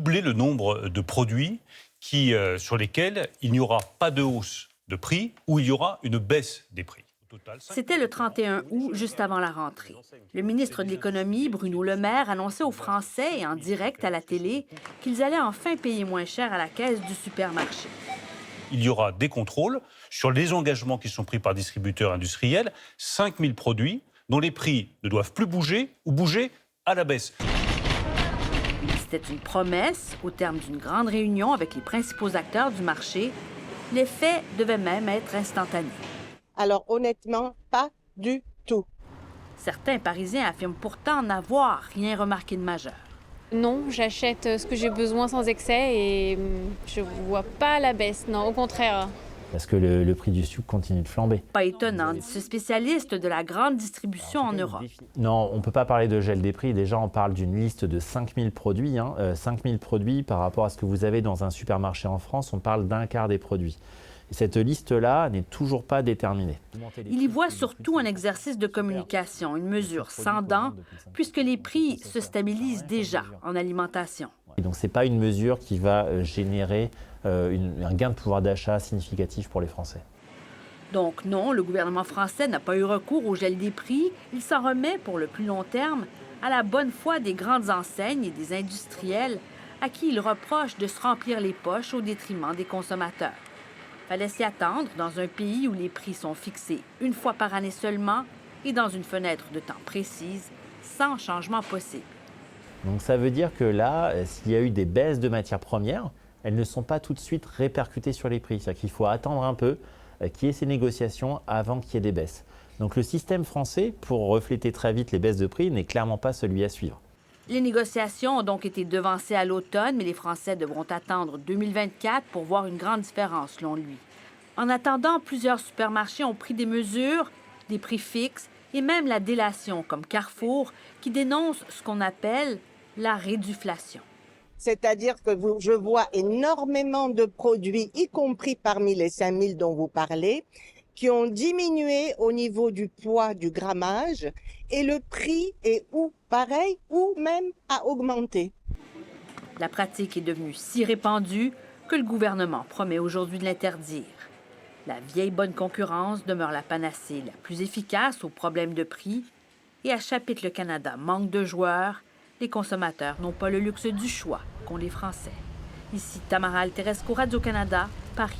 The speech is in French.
doubler le nombre de produits sur lesquels il n'y aura pas de hausse de prix ou il y aura une baisse des prix. C'était le 31 août, juste avant la rentrée. Le ministre de l'Économie, Bruno Le Maire, annonçait aux Français et en direct à la télé qu'ils allaient enfin payer moins cher à la caisse du supermarché. Il y aura des contrôles sur les engagements qui sont pris par distributeurs industriels, 5000 produits dont les prix ne doivent plus bouger ou bouger à la baisse. C'était une promesse au terme d'une grande réunion avec les principaux acteurs du marché. L'effet devait même être instantané. Alors honnêtement, pas du tout. Certains Parisiens affirment pourtant n'avoir rien remarqué de majeur. Non, j'achète ce que j'ai besoin sans excès et je vois pas la baisse, non, au contraire. Parce que le prix du sucre continue de flamber. Pas étonnant, dit ce spécialiste de la grande distribution en Europe. Non, on ne peut pas parler de gel des prix. Déjà, on parle d'une liste de 5000 produits. 5000 produits par rapport à ce que vous avez dans un supermarché en France, on parle d'un quart des produits. Et cette liste-là n'est toujours pas déterminée. Il y voit surtout un exercice de communication, une mesure sans dents, puisque les prix se stabilisent déjà en alimentation. Et donc, ce n'est pas une mesure qui va générer un gain de pouvoir d'achat significatif pour les Français. Donc non, le gouvernement français n'a pas eu recours au gel des prix. Il s'en remet pour le plus long terme à la bonne foi des grandes enseignes et des industriels à qui il reproche de se remplir les poches au détriment des consommateurs. Fallait s'y attendre dans un pays où les prix sont fixés une fois par année seulement et dans une fenêtre de temps précise, sans changement possible. Donc ça veut dire que là, s'il y a eu des baisses de matières premières, elles ne sont pas tout de suite répercutées sur les prix. C'est-à-dire qu'il faut attendre un peu qu'il y ait ces négociations avant qu'il y ait des baisses. Donc le système français, pour refléter très vite les baisses de prix, n'est clairement pas celui à suivre. Les négociations ont donc été devancées à l'automne, mais les Français devront attendre 2024 pour voir une grande différence, selon lui. En attendant, plusieurs supermarchés ont pris des mesures, des prix fixes et même la délation, comme Carrefour, qui dénonce ce qu'on appelle la réduflation. C'est-à-dire que je vois énormément de produits, y compris parmi les 5000 dont vous parlez, qui ont diminué au niveau du poids, du grammage, et le prix est ou pareil ou même a augmenté. La pratique est devenue si répandue que le gouvernement promet aujourd'hui de l'interdire. La vieille bonne concurrence demeure la panacée la plus efficace aux problèmes de prix. Et à Chapitre le Canada manque de joueurs, les consommateurs n'ont pas le luxe du choix qu'ont les Français. Ici Tamara Alterescu, Radio-Canada, Paris.